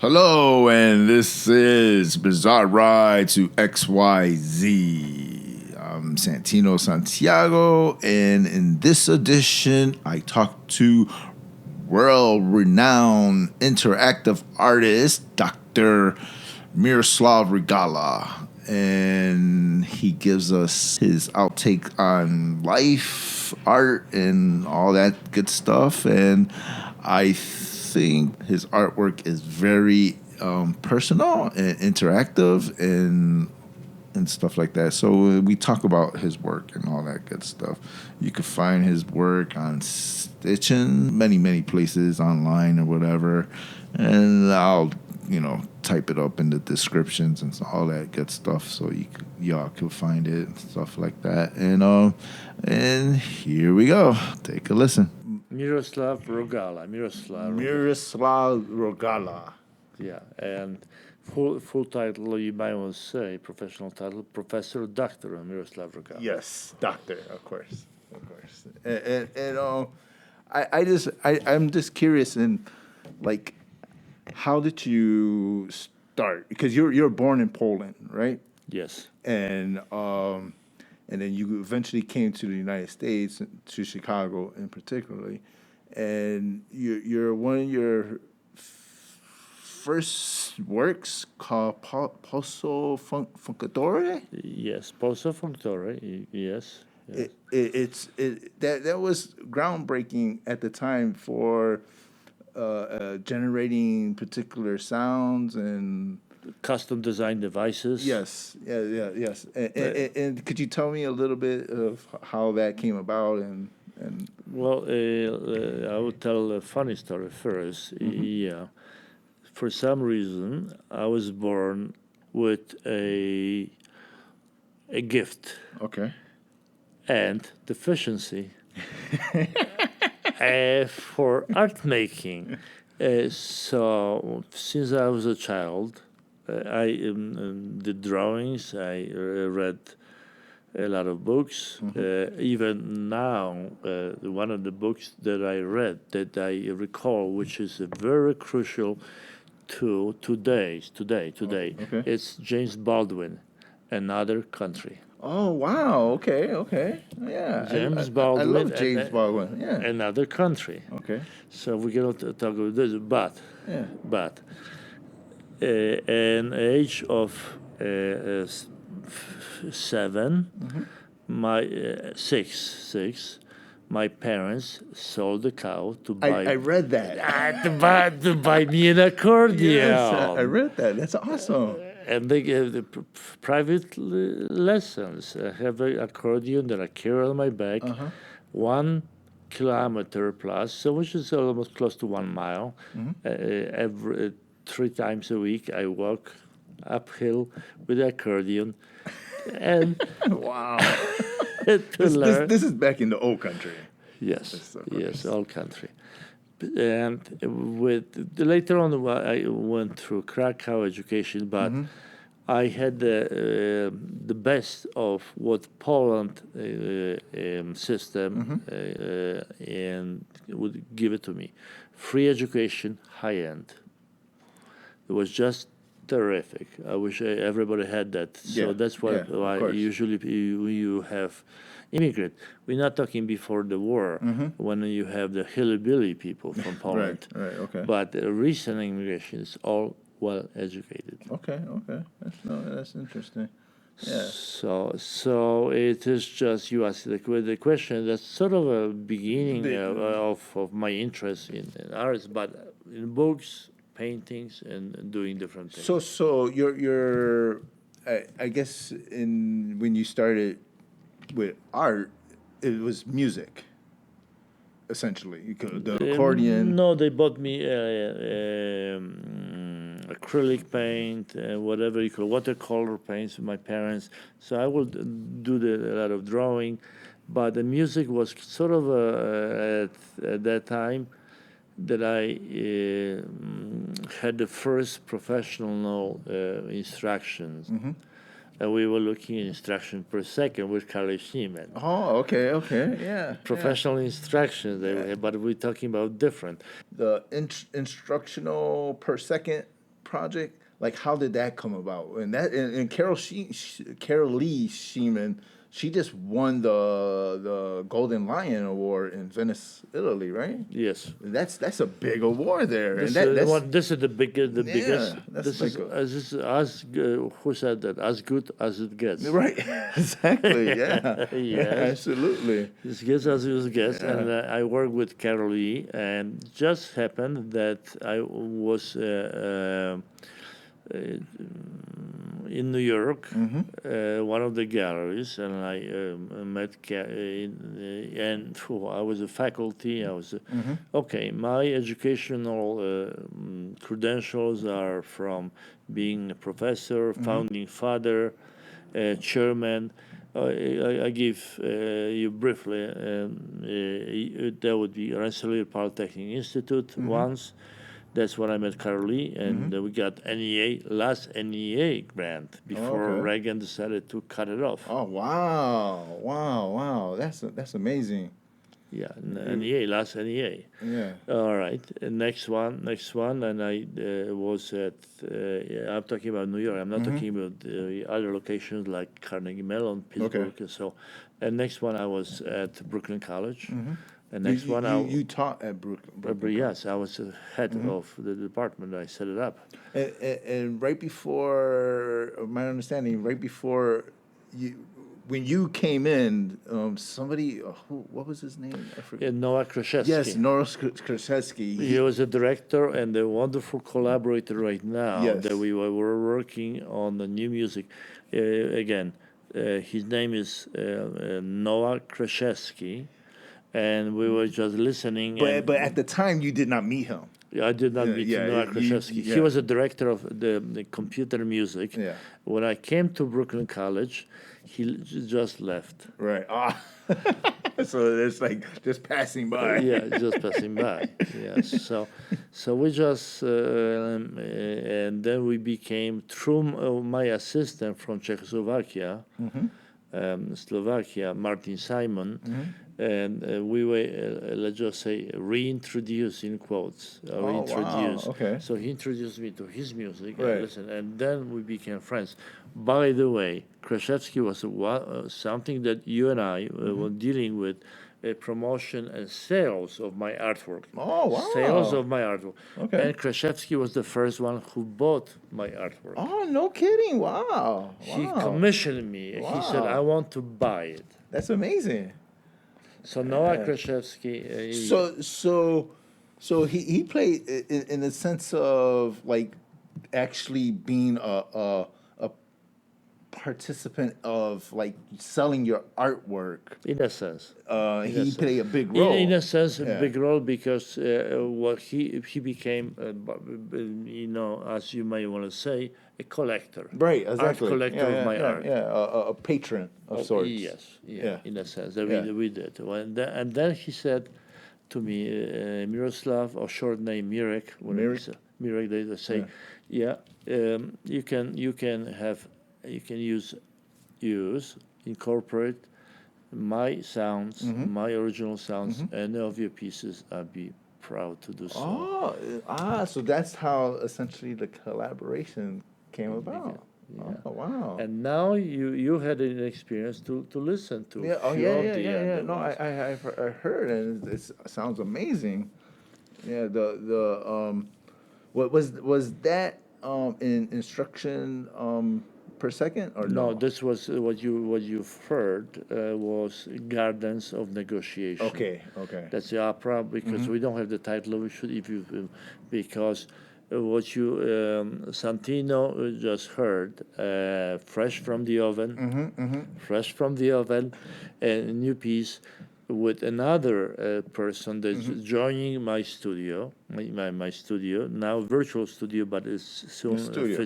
Hello, and this is Bizarre Ride to XYZ. I'm Santino Santiago, and in this edition, I talk to world-renowned interactive artist, Dr. Miroslav Rogala, and he gives us his outtake on life, art, and all that good stuff. And I think his artwork is very personal and interactive and stuff like that. So we talk about his work and all that good stuff. You can find his work on Stitching, many places online or whatever, and I'll type it up in the descriptions and all that good stuff, so y'all can find it and stuff like that. And here we go. Take a listen. Miroslav Rogala. Miroslav Rogala. Yeah, and full title, you might want to say, professional title, Professor Doctor Miroslav Rogala. Yes, doctor, of course. I'm just curious in, like, how did you start? Because you're born in Poland, right? Yes. And then you eventually came to the United States, to Chicago in particularly, and you're one of your first works called Posso Funkadore. Yes, Posso Funkadore. Yes. That was groundbreaking at the time for generating particular sounds and custom design devices. Yes. And could you tell me a little bit of how that came about and Well, I would tell a funny story first. Mm-hmm. Yeah. For some reason, I was born with a gift. Okay. And deficiency for art making. So since I was a child, I did drawings. I read a lot of books. Mm-hmm. Even now, one of the books that I read that I recall, which is very crucial to today. Okay. It's James Baldwin, Another Country. Oh, wow. Okay. Yeah. James Baldwin. I love James Baldwin. Yeah. Another Country. Okay. So we're going to talk about this, but an age of 7, mm-hmm. my six, my parents sold a cow to buy. I read that. to buy me an accordion. Yes, I read that. That's awesome. And they gave the private lessons. I have an accordion that I carry on my back, 1 kilometer plus, so which is almost close to 1 mile. Mm-hmm. Every 3 times a week, I walk uphill with the accordion, and wow, this is back in the old country. Yes, old country. And later on, I went through Krakow education, but I had the best of what Poland system and would give it to me. Free education, high end. It was just terrific. I wish everybody had that. So that's why usually you have immigrant. We're not talking before the war, when you have the hillbilly people from Poland. Right, okay. But recent immigration is all well educated. Okay. That's interesting. Yeah. So it is just, you asked the question. That's sort of a beginning of my interest in arts, but in books, paintings, and doing different things. So you're I guess when you started with art, it was music, essentially. The accordion. No, they bought me acrylic paint, whatever you call watercolor paints with my parents. So I would do a lot of drawing, but the music was sort of at that time that I had the first professional instructions. And we were looking at instruction per second with Carly Schneeman. Oh, okay, yeah. Professional instructions, but we're talking about different. The instructional per second project, like how did that come about? And Carol Lee Sheeman, she just won the Golden Lion Award in Venice, Italy, right? Yes. That's a big award there, and This is the biggest. that's This like is who said that? As good as it gets. right, exactly, yeah, Yes. absolutely, As good as it gets, yeah. and I worked with Carol Lee, and just happened that I was in New York, one of the galleries, and I met I was a faculty. I was okay. My educational credentials are from being a professor, founding father, chairman. I give you briefly. That would be Rensselaer Polytechnic Institute once. That's when I met Carol Lee, and we got NEA, last NEA grant before Okay. Reagan decided to cut it off. Oh wow, that's amazing. Yeah, NEA, last NEA. Yeah. All right, next one, and I was at. I'm talking about New York. I'm not talking about other locations like Carnegie Mellon, Pittsburgh. Okay. So, and next one I was at Brooklyn College. And You, next one you taught at Brooklyn. yes, I was head of the department. I set it up. And right before, my understanding, right before you, when you came in, somebody, what was his name? I forget. Noah Kraszewski. Yes, Norris Kraszewski. He was a director and a wonderful collaborator right now. Yes. That we were working on the new music. Again, his name is Noah Kraszewski, and we were just listening. But at the time, you did not meet him. I did not meet Noah Kraszewski. He was a director of the computer music. Yeah. When I came to Brooklyn College, he just left. Right. So it's like just passing by. Yeah, just passing by. Yes. So we just and then we became through my assistant from Czechoslovakia, Slovakia, Martin Simon, and we were let's just say reintroduced in quotes. Reintroduced. Wow. Okay. So he introduced me to his music. Right. And listen, and then we became friends. By the way, Kraszewski was something that you and I were dealing with. Promotion and sales of my artwork. Oh, wow. Sales of my artwork. Okay. And Kraszewski was the first one who bought my artwork. Oh, no kidding! Wow. He commissioned me. He said, "I want to buy it." That's amazing. So Noah Kraszewski. So he played in the sense of like actually being a participant of like selling your artwork. In a sense. He played a big role. In a sense, a Yeah. big role because what he became, as you may want to say, a collector. Right, exactly. Art collector of my art. Yeah, a patron of sorts. Yes, Yeah. in a sense that Yeah. we did. And then he said to me, Miroslav, or short name Mirek. Mirek? Mirek, they say, you can incorporate my sounds, my original sounds, any of your pieces. I'd be proud to do so. So that's how essentially the collaboration came about. Yeah. Oh, wow. And now you had an experience to listen to. Yeah. Oh, few yeah, of yeah, the yeah, yeah. other No, ones. I heard, and it sounds amazing. Yeah. What was that in instruction per second or no? No, this was what you've heard was Gardens of Negotiation. Okay. That's the opera because we don't have the title. We should because what you Santino just heard, fresh from the oven, a new piece with another person that's joining my studio, my studio now, virtual studio, but it's soon studio,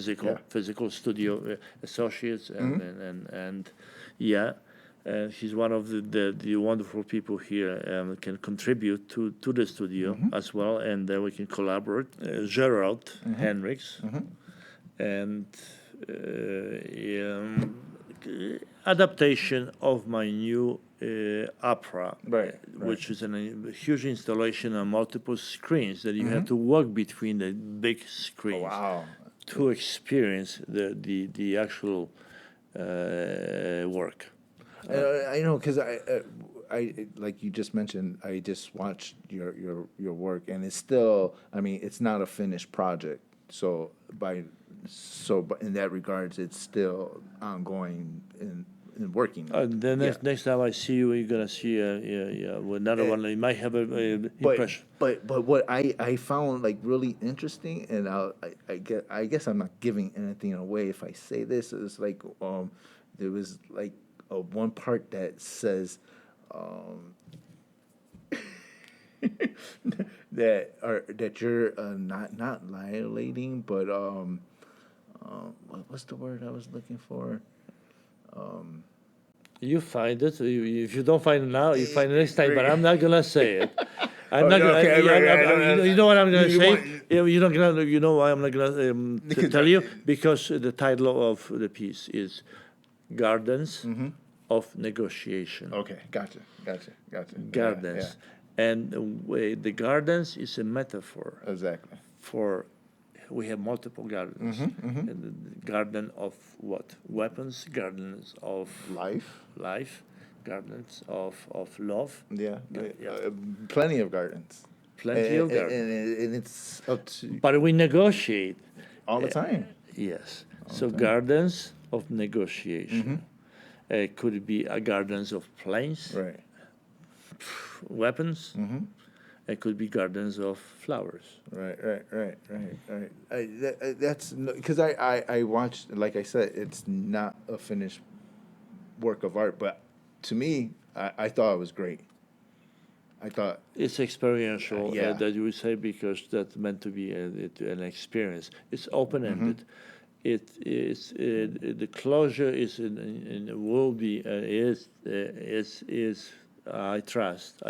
physical studio associates and he's one of the wonderful people here can contribute to the studio as well, and then we can collaborate. Gerald Henriks and adaptation of my new opera, Right. which is a huge installation on multiple screens that you have to walk between the big screens. Wow. to experience the actual work. I know because I like you just mentioned. I just watched your work, and it's still. I mean, it's not a finished project. But in that regards, it's still ongoing in working. The Yeah. next time I see you, you're gonna see another one. You might have a impression. But what I found like really interesting, and I guess I'm not giving anything away if I say this. It's like there was like one part that says that you're not violating, but what's the word I was looking for? You find it. If you don't find it now, you find it next time. But I'm not gonna say it. I'm not gonna. Okay, You know what I'm gonna you say? want- You're not gonna. You know why I'm not gonna tell you? Because the title of the piece is "Gardens of Negotiation." Okay, gotcha. Gardens, and the gardens is a metaphor Yeah, exactly. for. We have multiple gardens. And the garden of what? Weapons. Gardens of life, gardens of love, Yeah, yeah. plenty of gardens. Plenty of gardens. And it's up to But we negotiate. all the time. Yes. So gardens of negotiation. Could be gardens of planes, Right. weapons. It could be gardens of flowers. Right. That's because I watched, like I said, it's not a finished work of art, but to me, I thought it was great. I thought It's experiential, Yeah. that you would say, because that's meant to be an experience. It's open ended. It is the closure is will be is I trust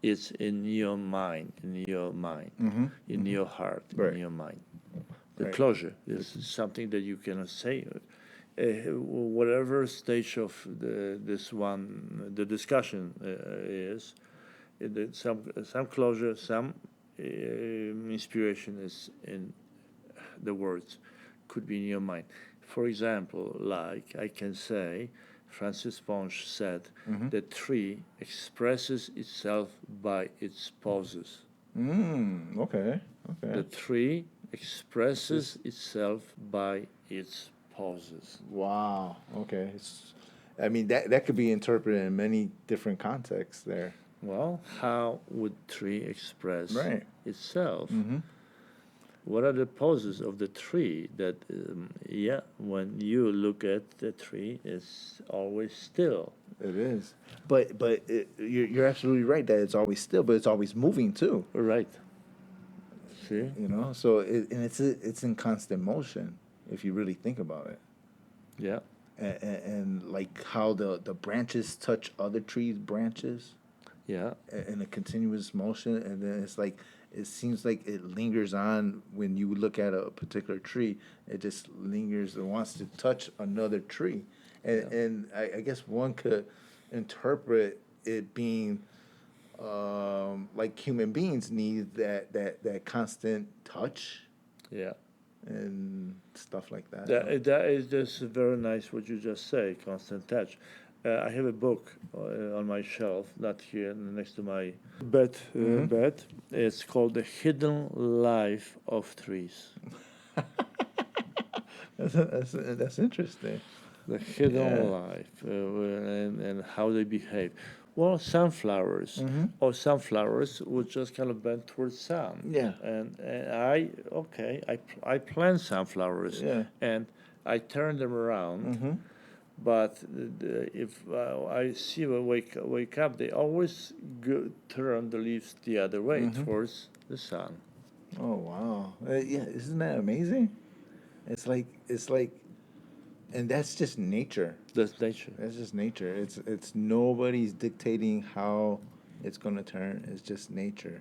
it's in your mind, in your heart, Right. in your mind. The Right. closure is something that you cannot say. Whatever stage of the discussion is, some closure, some inspiration is in the words, could be in your mind. For example, like I can say, Francis Ponge said, the tree expresses itself by its poses. Okay. The tree expresses itself by its poses. Wow. Okay. I mean that could be interpreted in many different contexts there. Well, how would tree express Right. itself? What are the poses of the tree that, when you look at the tree, it's always still. It is. But you're absolutely right that it's always still, but it's always moving too. Right. See? You know, so it's in constant motion if you really think about it. Yeah. And like how the branches touch other trees' branches Yeah. in a continuous motion, and then it's like it seems like it lingers on when you look at a particular tree. It just lingers and wants to touch another tree, and I guess one could interpret it being like human beings need that constant touch Yeah. and stuff like that. That is just very nice what you just say, constant touch. I have a book on my shelf, not here, next to my bed. It's called The Hidden Life of Trees. That's interesting. The hidden life and how they behave. Well, sunflowers or sunflowers would just kind of bend towards sun. Yeah. And I plant sunflowers. Yeah. And I turn them around. But if I see them wake up, they always turn the leaves the other way towards the sun. Oh wow! Yeah, isn't that amazing? It's like, and that's just nature. That's nature. That's just nature. It's nobody's dictating how it's gonna turn. It's just nature,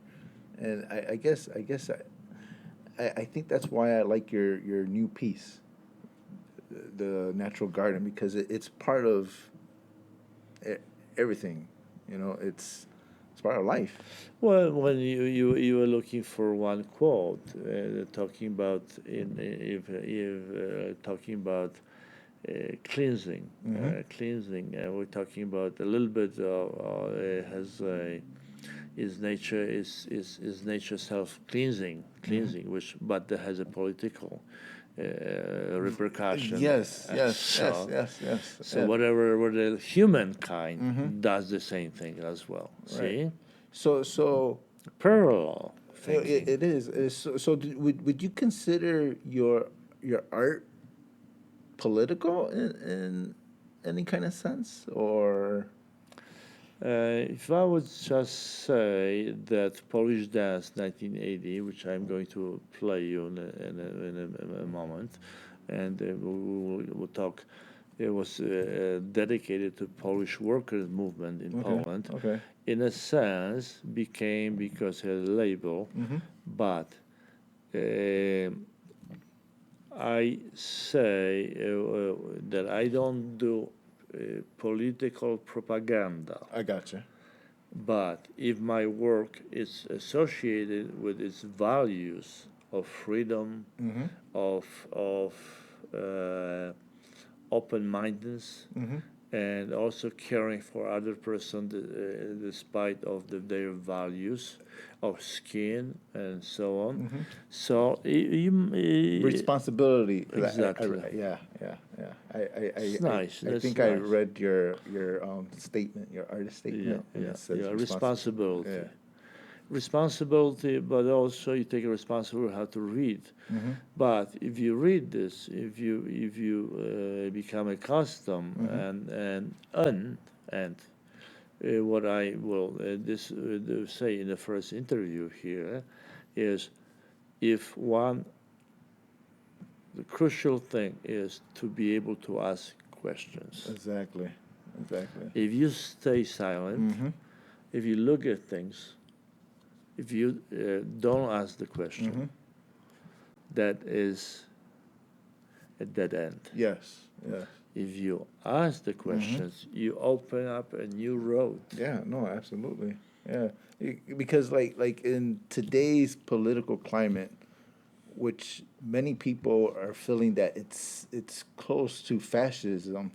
and I guess I think that's why I like your new piece, the natural garden, because it's part of everything. You know, it's It's part of life. Well, when you were looking for one quote, talking about talking about cleansing, cleansing, we're talking about a little bit has a is nature is nature self cleansing, which but that has a political repercussion. Yes, yes, So, yes. so whatever the humankind does the same thing as well. Right. See, So parallel it, thinking. it is. Would you consider your art political in any kind of sense, or If I would just say that Polish Dance 1980, which I'm going to play you in a moment, and we'll talk, it was dedicated to Polish workers' movement in Poland. okay. In a sense, became because it had a label, but uh, I say that I don't do political propaganda. I gotcha. But if my work is associated with its values of freedom, of open-mindedness, and also caring for other person despite of their values of skin and so on. So Responsibility. exactly. Yeah. It's nice. I That's think I nice. read your statement, your artist statement, and it says Responsibility. Yeah. Responsibility, but also you take a responsibility how to read. But if you read this, if you become accustomed and what I will say in the first interview here is if one the crucial thing is to be able to ask questions. Exactly. If you stay silent, if you look at things, if you don't ask the question, that is a dead end. Yes. If you ask the questions, you open up a new road. Yeah. No. Absolutely. Yeah. Because like in today's political climate, which many people are feeling that it's close to fascism.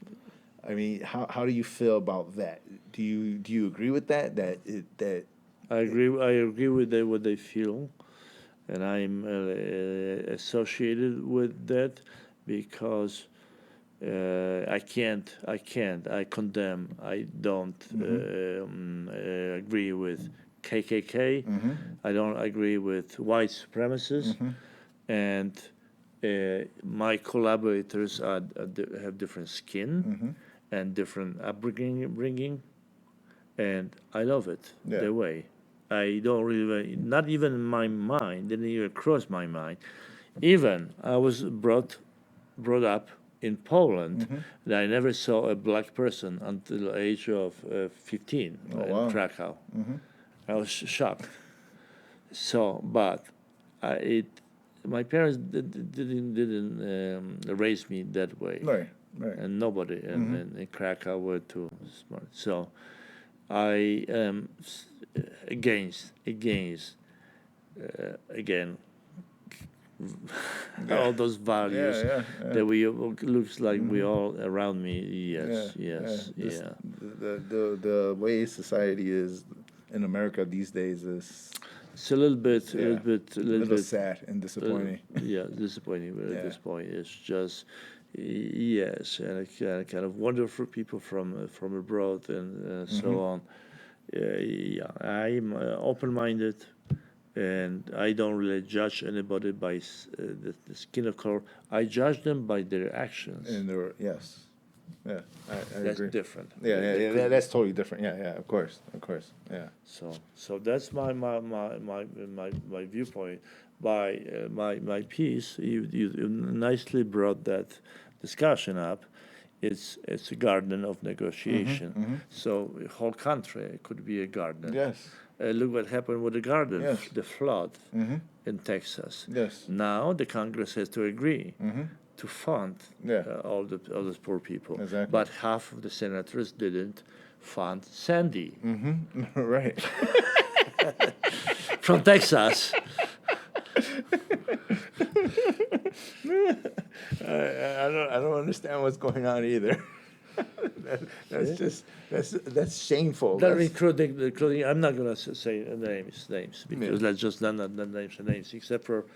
I mean, how do you feel about that? Do you agree with that? That I agree with what they feel, and I'm associated with that because I condemn. I don't agree with KKK. I don't agree with white supremacists, and my collaborators have different skin and different upbringing, and I love it Yeah. their way. I don't really, not even in my mind, didn't even cross my mind. Even I was brought up in Poland, and I never saw a black person until the age of 15 in wow. Krakow. I was shocked. So, but it, my parents didn't raise me that way, Right. and nobody in Krakow were too smart. So, I am against again all those values Yeah. that we looks like we all around me. Yes, This, the way society is in America these days is It's a little bit, a little sad and disappointing. Disappointing. But at Yeah. this point, it's just yes, and kind of wonderful people from abroad and so on. Yeah, I'm open-minded, and I don't really judge anybody by the skin of color. I judge them by their actions. And there were, yes. Yeah, I That's agree. different. That's totally different. Yeah, of course. Yeah. So that's my viewpoint. By my piece, you nicely brought that discussion up. It's a garden of negotiation. So the whole country could be a garden. Yes. Look what happened with the garden, Yes. the flood in Texas. Yes. Now the Congress has to agree to fund Yeah. all those poor people. Exactly. But half of the senators didn't font Sandy Right. from Texas. I don't understand what's going on either. That's just that's shameful. That That's, including, I'm not going to say names because let's just not names and names, except for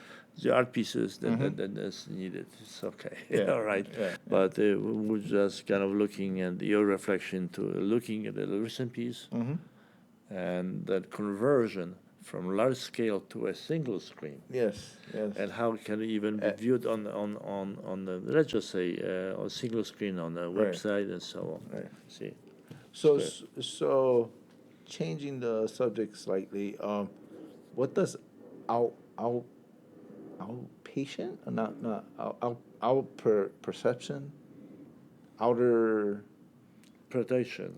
the art pieces that's needed. It's okay, Yeah, all right. yeah. But we're just kind of looking at your reflection to looking at the recent piece and that conversion from large scale to a single screen. yes, yes. And how can it even be viewed on the, let's just say, on single screen on a Right. website and so on. Right. See, So Square. so changing the subject slightly, what does out out outpatient not out perception outer Interpretation.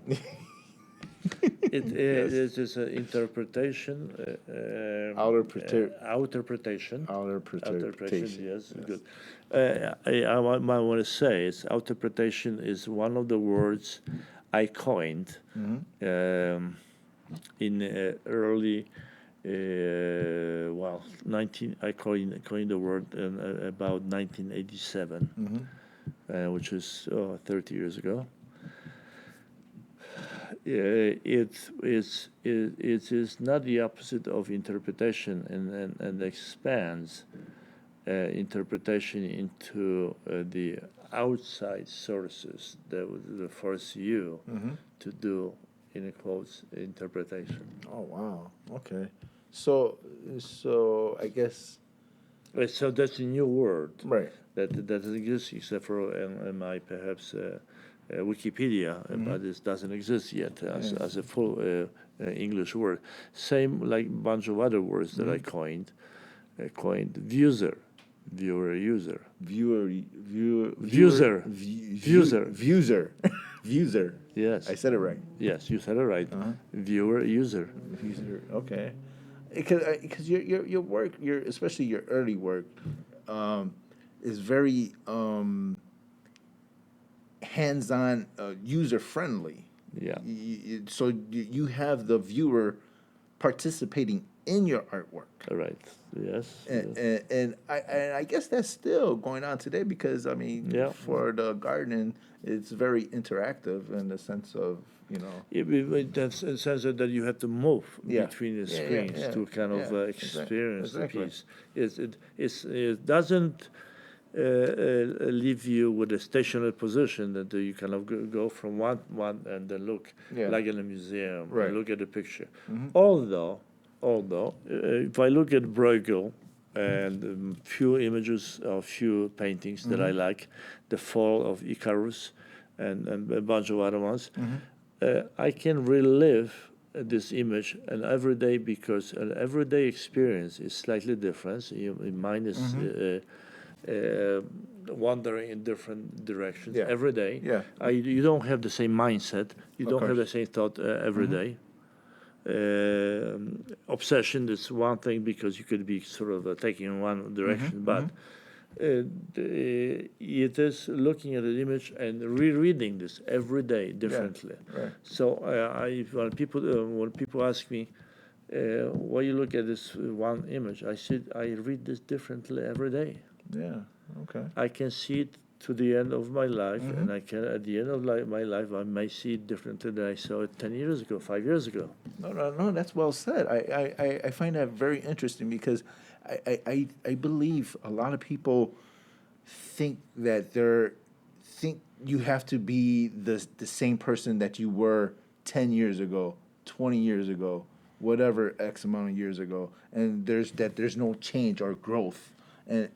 It Yes. is an interpretation. Interpretation. outer Interpretation. Yes, yes. good. Might want to say is interpretation is one of the words I coined in early. Well, 19. I coined the word about 1987, which is 30 years ago. It is not the opposite of interpretation and expands interpretation into the outside sources that would force you to do, in quotes, interpretation. Oh wow. Okay. So I guess So that's a new word right. that doesn't exist except for my perhaps Wikipedia, but it doesn't exist yet as a full English word. Same like a bunch of other words that I coined. I coined viewer, user. Viewer. Viewer. Yes. I said it right. Yes, you said it right. Viewer, user. Viewer. Okay. Because your work, especially your early work, is very hands-on, user-friendly. Yeah. So you have the viewer participating in your artwork. All right. Yes. And I guess that's still going on today because I mean for the garden it's very interactive in the sense of That's a sense that you have to move Yeah. between the Yeah, yeah, screens yeah, to kind of yeah. experience Exactly. the piece. It doesn't leave you with a stationary position that you kind of go from one and then look Yeah. like in a museum Right. and look at the picture. Although if I look at Bruegel and few images of few paintings that I like, The Fall of Icarus and a bunch of other ones, I can relive this image an everyday because an everyday experience is slightly different. Mine is wandering in different directions Yeah. every day. Yeah. You don't have the same mindset. You don't have course. the same thought every day. Obsession is one thing because you could be sort of taking in one direction, but it is looking at an image and rereading this every day differently. Right. So when people ask me why you look at this one image, I said I read this differently every day. Yeah. Okay. I can see it to the end of my life, and I can at the end of my life I may see it differently than I saw it 10 years ago, 5 years ago. No, that's well said. I find that very interesting because I believe a lot of people think that think you have to be the same person that you were 10 years ago, 20 years ago, whatever X amount of years ago, and there's no change or growth, and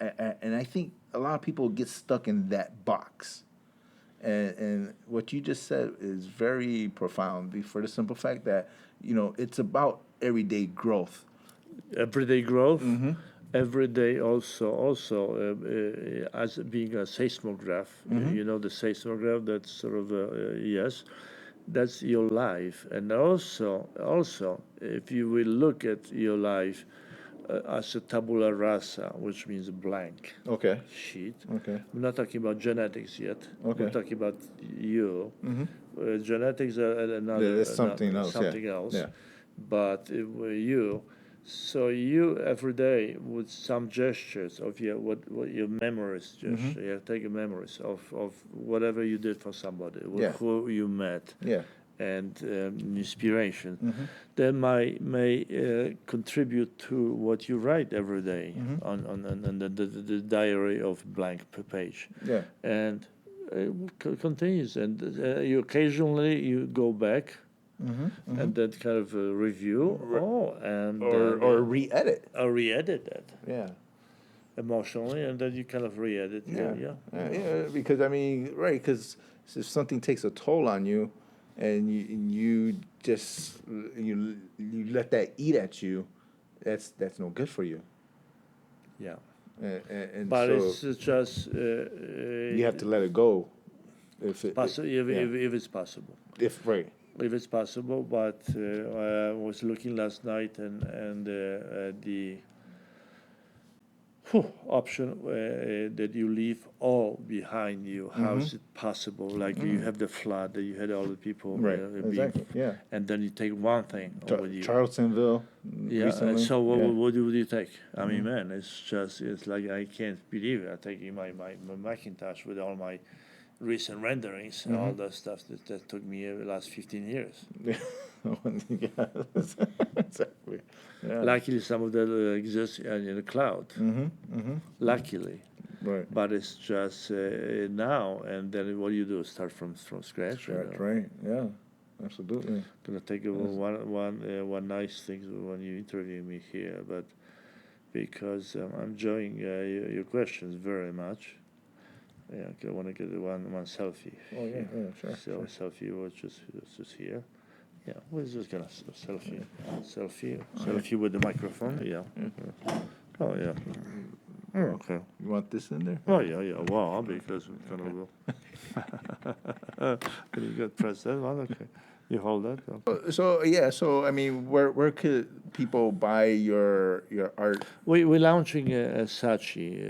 I think a lot of people get stuck in that box. And what you just said is very profound for the simple fact that it's about everyday growth. Everyday growth. Every day also as being a seismograph. The seismograph, that's sort of yes, that's your life. And also if you will look at your life as a tabula rasa, which means a blank Okay. sheet. Okay. We're not talking about genetics yet. We're Okay. talking about you Genetics are another It's something else. something Yeah. else. Yeah. But you, so you every day with some gestures of your what your memories gesture, you take a memories of whatever you did for somebody, Yeah. who you met, Yeah. and inspiration, that may contribute to what you write every day on the diary of blank page, Yeah. and continues, and you occasionally you go back and then kind of review, and Or re-edit. or re-edit that Yeah. emotionally, and then you kind of re-edit. Yeah, because I mean, right? Because if something takes a toll on you, and you just you let that eat at you, that's no good for you. Yeah. And But so it's just you have to let it go. If it, if it's possible. if right. If it's possible, but I was looking last night and the option that you leave all behind you. How is it possible? Like you have the flood, that you had all the people, Right. Exactly. Yeah. and then you take one thing with you. Charlestonville. Yeah. Recently. And so Yeah. what do you take? I mean, man, it's like I can't believe it. I'm taking my Macintosh with all my recent renderings and all that stuff that took me the last 15 years. Yeah. Exactly. Yeah. Luckily, some of that exists in the cloud. Luckily. Right. But it's just now, and then what do you do? Start from scratch? Right. Yeah. Absolutely. Gonna take one nice thing when you interview me here, but because I'm enjoying your questions very much. Yeah, I want to get one selfie. Oh yeah. Yeah. Sure. So selfie was just here. Yeah, we're just gonna selfie with the microphone. Yeah. Oh yeah. Okay. You want this in there? Oh yeah. Wow, because we kind of can you get press that one? Okay. You hold that. Okay. So yeah. So I mean, where could people buy your art? We're launching a Sachi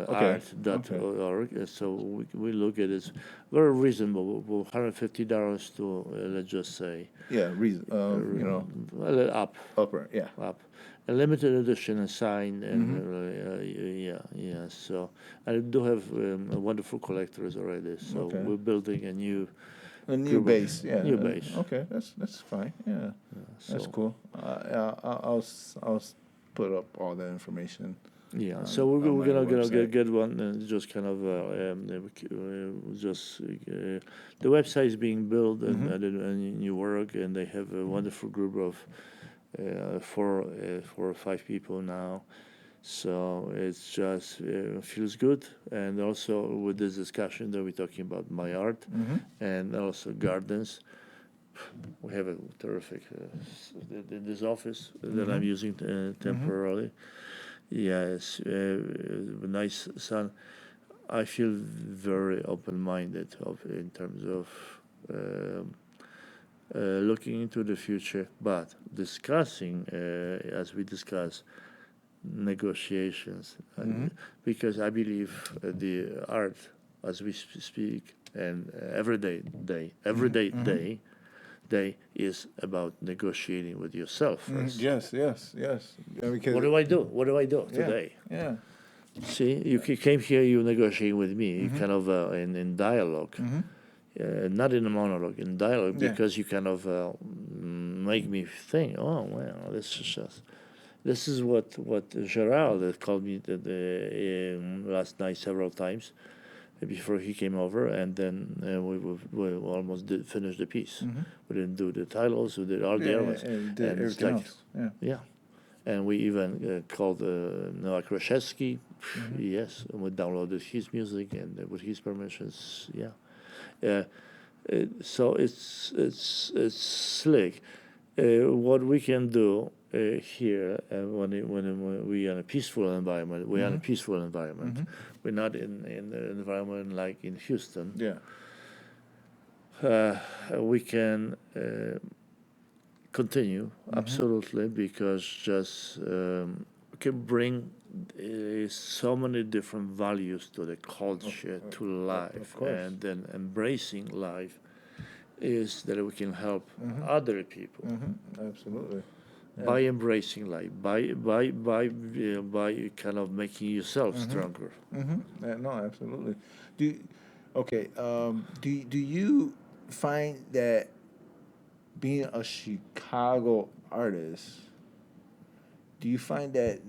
Okay. art.org, so we look at it very reasonable, $150 to let's just say Yeah. Reason. You know. up. Upper. Yeah. Up. A limited edition, a signed, and yeah. So I do have wonderful collectors already. So Okay. we're building a new base. Yeah. New base. Okay. That's fine. Yeah. That's So cool. I'll put up all that information. yeah, so we're on my gonna website. get one and just kind of the website is being built in New York, and they have a wonderful group of 4 or 5 people now. So it's just feels good, and also with this discussion that we're talking about my art and also gardens. We have a terrific in this office that I'm using temporarily. Yes, nice sun. I feel very open-minded in terms of looking into the future, but discussing, as we discuss, negotiations, because I believe the art, as we speak, and every day is about negotiating with yourself first. Yes. Yeah, because What do I do? What do I do today? Yeah. See, you came here, you negotiating with me, kind of in dialogue, not in a monologue, in dialogue, Yeah. because you kind of make me think, oh, well, this is what Gerald had called me last night several times before he came over, and then we almost did finish the piece. We didn't do the titles, we did all the elements, and it's everything like, else. Yeah. and we even called Noah Kraszewski. Yes, and we downloaded his music, and with his permissions, so it's slick. What we can do here, when we are in a peaceful environment, we are in a peaceful environment. We're not in an environment like in Houston. Yeah. We can continue absolutely, because just we can bring so many different values to the culture, to life, course. and then embracing life is that we can help other people Absolutely. by embracing life, by kind of making yourself stronger. No, absolutely. Do okay. Do you find that being a Chicago artist, do you find that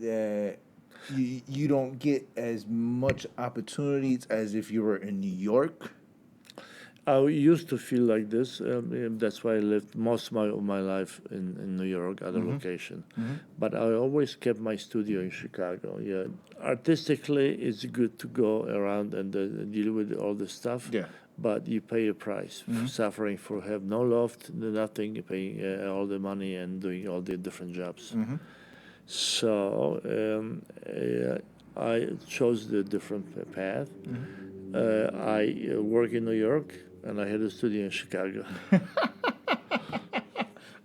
you don't get as much opportunities as if you were in New York? I used to feel like this. That's why I lived most of my life in New York at a location. But I always kept my studio in Chicago. Yeah, artistically, it's good to go around and deal with all this stuff. Yeah. But you pay a price, suffering for have no loft, nothing, paying all the money and doing all the different jobs. So I chose the different path. I work in New York, and I had a studio in Chicago.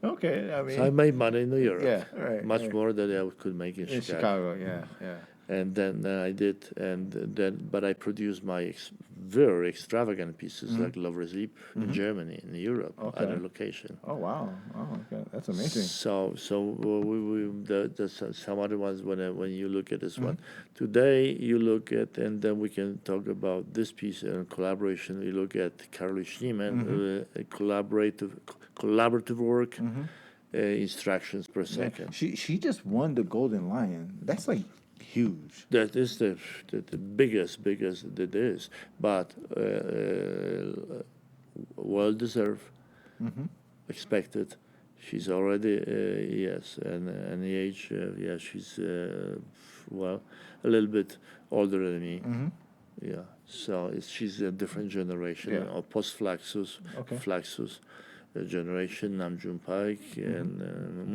Okay, I So I mean, made money in New York, yeah, right, much right. more than I could make in In Chicago. Chicago, yeah. And then I did, and then but I produced my very extravagant pieces like Lover's Leap in Germany, in Europe, Okay. other location. Oh wow, okay, that's amazing. So some other ones when you look at this one today, you look at, and then we can talk about this piece and collaboration. You look at Carly Schneeman, collaborative work, instructions per second. She just won the Golden Lion. That's like huge. That is the biggest that is, but well deserved, expected. She's already yes, and the age yeah, she's well a little bit older than me. Yeah, so she's a different generation, Yeah. or post Flaxus, Okay. Flaxus generation, Namjoon Paik and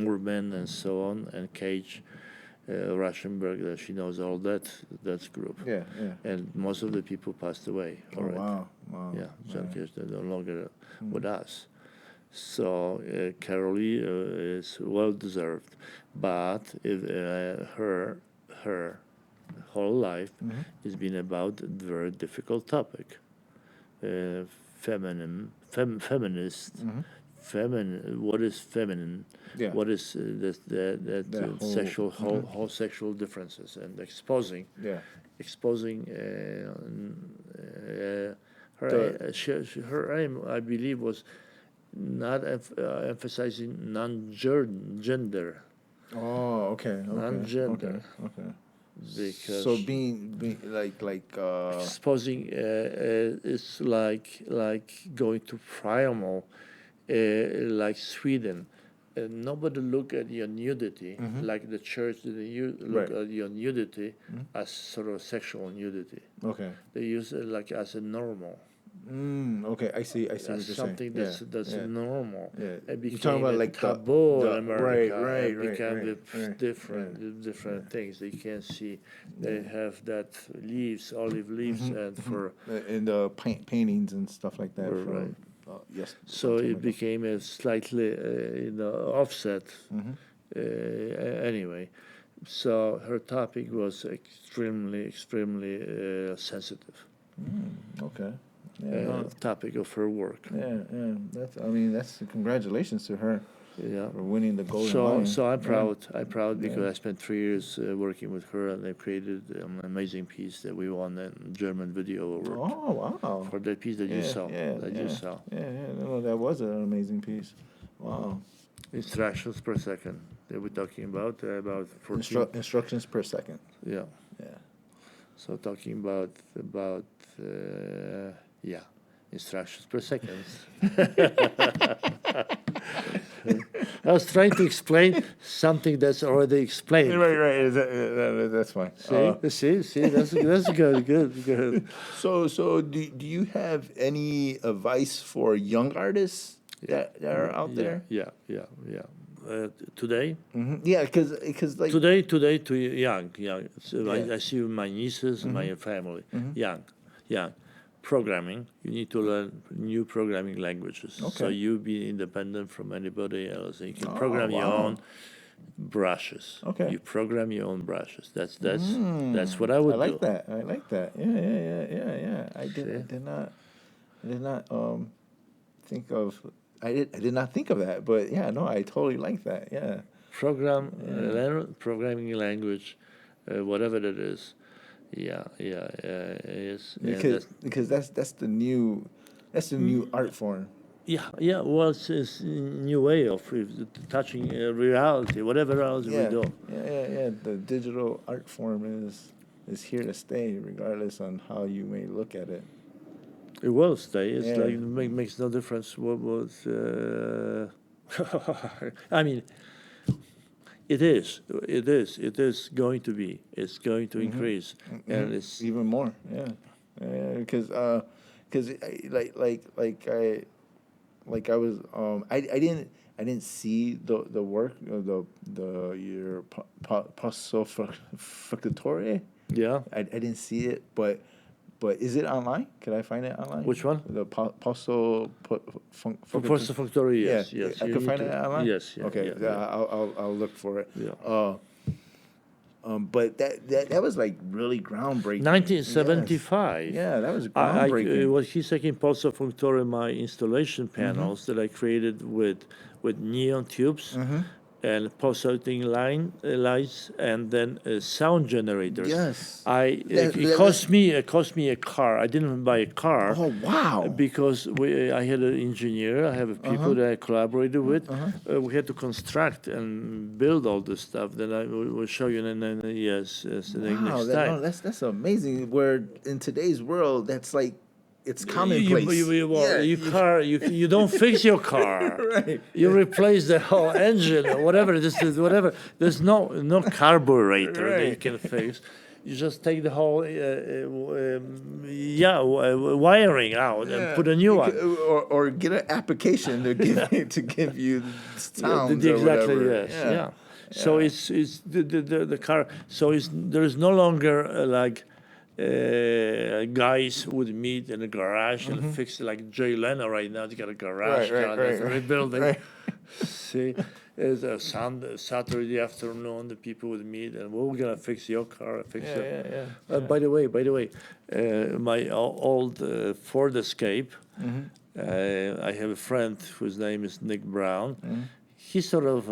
Moorman and so on, and Cage. Raschenberg, she knows all that group. Yeah. And most of the people passed away Oh already. wow. Yeah, John Right. Cage, they're no longer with us. So Carolee is well deserved, but her whole life has been about a very difficult topic, feminist. What is feminine? Yeah. What is that That whole- sexual whole sexual differences, and exposing Yeah. her aim, I believe, was not emphasizing non-gender, Oh, okay. Non-gender. Okay. because So being like exposing is like going to primal, like Sweden. Nobody look at your nudity like the church. You look Right. at your nudity as sort of sexual nudity. okay. They use it like as a normal, Okay, I see what as you're saying. something that's yeah. normal. Yeah. It You're became talking about a like taboo the in America. right, It became right. different things that you can see. They have that leaves, olive leaves, and for In the paintings and stuff like that. Right. Yes. so something it like became a slightly offset. Anyway, so her topic was extremely sensitive. that. Okay. Yeah. Topic of her work. Yeah. That's congratulations to her Yeah. for winning the Golden Lion. So I'm Yeah. proud. I'm proud because Yeah. I spent 3 years working with her, and they created an amazing piece that we won a German Video Award Oh wow. for that piece that you saw. You saw. Yeah. No, that was an amazing piece. Wow. Instructions per second. That we're talking about 14. Instructions per second. Yeah. Yeah. So talking about instructions per second. I was trying to explain something that's already explained. Right. That's fine. See, that's good. So do you have any advice for young artists that are out there? Yeah. Today, Yeah, because like today to young. So Yeah. I see my nieces, my family, young. Programming. You need to learn new programming languages. So Okay. you be independent from anybody else. And you can Oh, program your wow. own brushes. Okay. You program your own brushes. That's what I would I like do. that. I like that. Yeah. I did not think of. I did not think of that, but yeah, no, I totally like that. Yeah. Programming language, whatever that is. Yeah, yeah, yes, and Because that's the new art form. yeah, yeah. Well, it's a new way of touching reality, whatever else we Yeah, do. yeah. The digital art form is here to stay, regardless on how you may look at it. It will stay. It's Yeah. like makes no difference what was. I mean, it is. It is. It is going to be. It's going to increase, and it's Even more. Yeah. Yeah. Because I was I didn't see the work of the your passo factore. yeah. I didn't see it, but is it online? Can I find it online? Which one? The passo First factory, Yeah, yes, yes. I You could need find to, it online. yes, yeah, Okay, yeah, yeah, yeah. I'll look for it. Yeah. But that was like really groundbreaking. 1975. Yes. Yeah, that was I groundbreaking. was he's taking Pulsar Functore, my installation panels that I created with neon tubes and pulsating lights and then sound generators. Yes. It cost me a car. I didn't buy a car. Oh wow. Because I had an engineer, I have people that I collaborated with. We had to construct and build all this stuff. Then I will show you, and then yes, Wow, next time. that's amazing. Where in today's world, that's like it's You, commonplace. you don't fix your car. Right. You replace the whole engine or whatever. Whatever. There's no carburetor that you Right. can fix. You just take the whole wiring out and put a new one. Or get an application to give you sounds or Exactly. whatever. Yes. Yeah. So it's the car. So there's no longer guys would meet in a garage and fix it like Jay Leno right now. They got a garage car that's rebuilding. Right. See, it's a Saturday afternoon. The people would meet and we're gonna fix your car. Fix it. By the way, my old Ford Escape. I have a friend whose name is Nick Brown. He sort of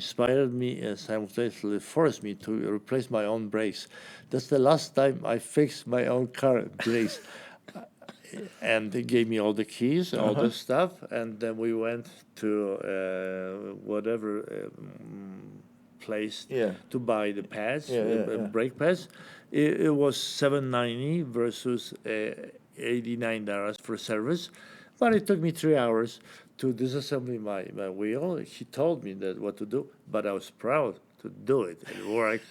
inspired me and simultaneously forced me to replace my own brakes. That's the last time I fixed my own car brakes. And they gave me all the keys, all the stuff, and then we went to whatever place to buy the pads, brake pads. It was $790 versus $89 for service, but it took me 3 hours to disassemble my wheel. He told me that what to do, but I was proud to do it. It worked.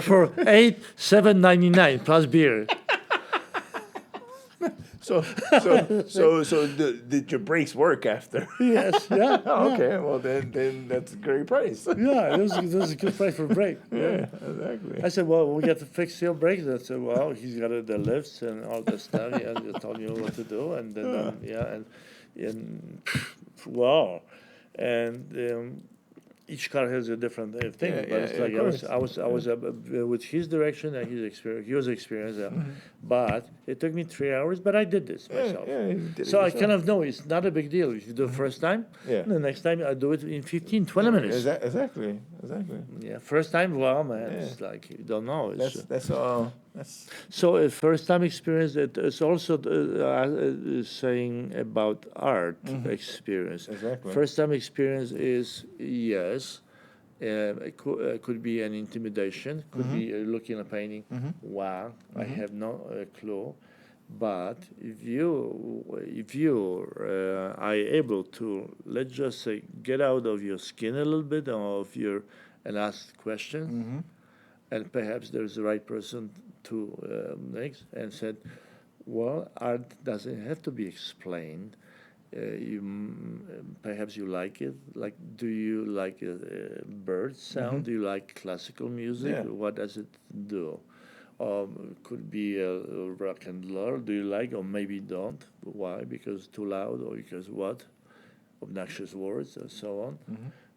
For $7.99 plus beer. So did your brakes work after? Yes, yeah. Okay, well then that's a great price. Yeah, it was a good price for a brake. Yeah, exactly. I said, well, we got to fix your brakes. I said, well, he's got the lifts and all that stuff. Yeah, he told me what to do, and then and wow, and each car has a different thing. But it's like I was with his direction and his experience. He was experienced, but it took me 3 hours. But I did this myself. So I kind of know it's not a big deal. If you do it first time, the next time I do it in 15, 20 minutes. Exactly. Yeah, first time, well, man, it's like you don't know. It's, That's so a first time experience. It's also saying about art experience. Exactly. First time experience is yes. It could be an intimidation. Could be looking at a painting. Wow, I have no clue. But if you are able to, let's just say, get out of your skin a little bit and ask questions, and perhaps there's the right person to next and said, well, art doesn't have to be explained. Perhaps you like it. Like, do you like a bird sound? Do you like classical music? Yeah. What does it do? Could be a rock and roll. Do you like, or maybe don't? Why? Because too loud, or because what? Obnoxious words, and so on.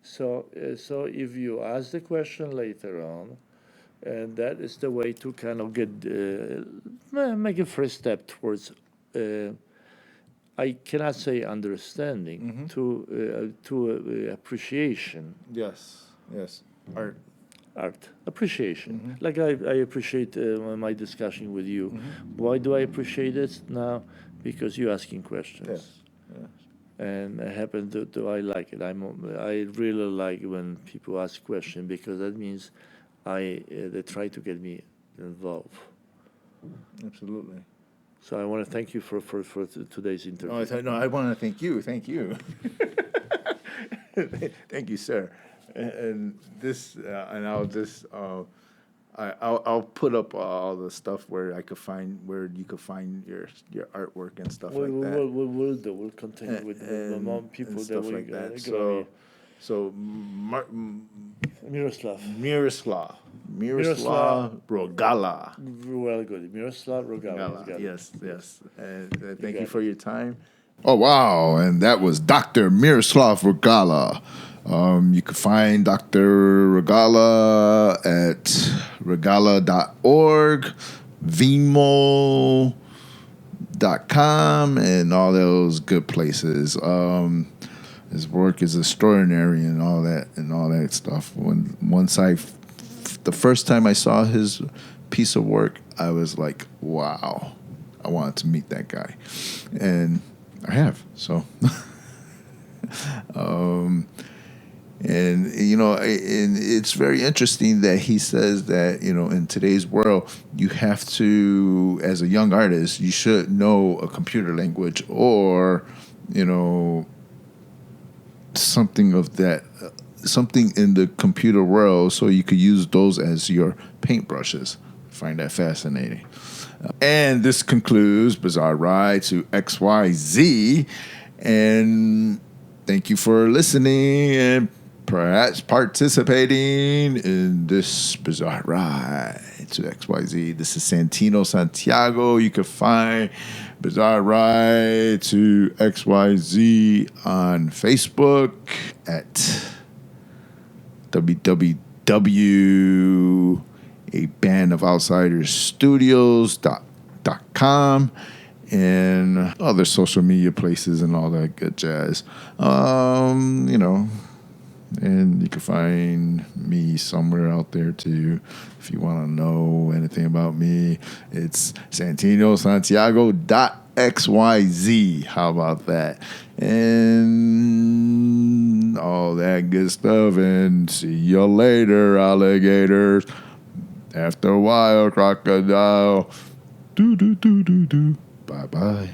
So if you ask the question later on, and that is the way to kind of get make a first step towards I cannot say understanding to appreciation. Yes. Yes. Art. Art appreciation. Like I appreciate my discussion with you. Why do I appreciate it now? Because you're asking questions. Yes. Yes. And I happen to I like it. I really like when people ask questions because that means they try to get me involved. Absolutely. So I want to thank you for today's interview. No, I want to thank you. Thank you. Thank you, sir. And this, and I'll just, I'll put up all the stuff where you could find your artwork and stuff like that. We'll do. We'll continue with the more people and that stuff we like that. gonna So Miroslav. Miroslav Rogala. Well, good. Miroslav Rogala. Yes. And thank you for your time. Oh, wow. And that was Dr. Miroslav Rogala. You can find Dr. Rogala at rogala.org, vimo.com, and all those good places. His work is extraordinary and all that stuff. The first time I saw his piece of work, I was like, wow, I wanted to meet that guy. And I have, so. And it's very interesting that he says that, in today's world, you have to, as a young artist, you should know a computer language or, something of that, something in the computer world, so you could use those as your paintbrushes. I find that fascinating. And this concludes Bizarre Ride to XYZ. And thank you for listening and perhaps participating in this Bizarre Ride to XYZ. This is Santino Santiago. You can find Bizarre Ride to XYZ on Facebook at www.abandofoutsidersstudios.com and other social media places and all that good jazz. And you can find me somewhere out there too. If you want to know anything about me, it's SantinoSantiago.xyz. How about that? And all that good stuff. And see you later, alligators. After a while, crocodile. Do. Bye-bye.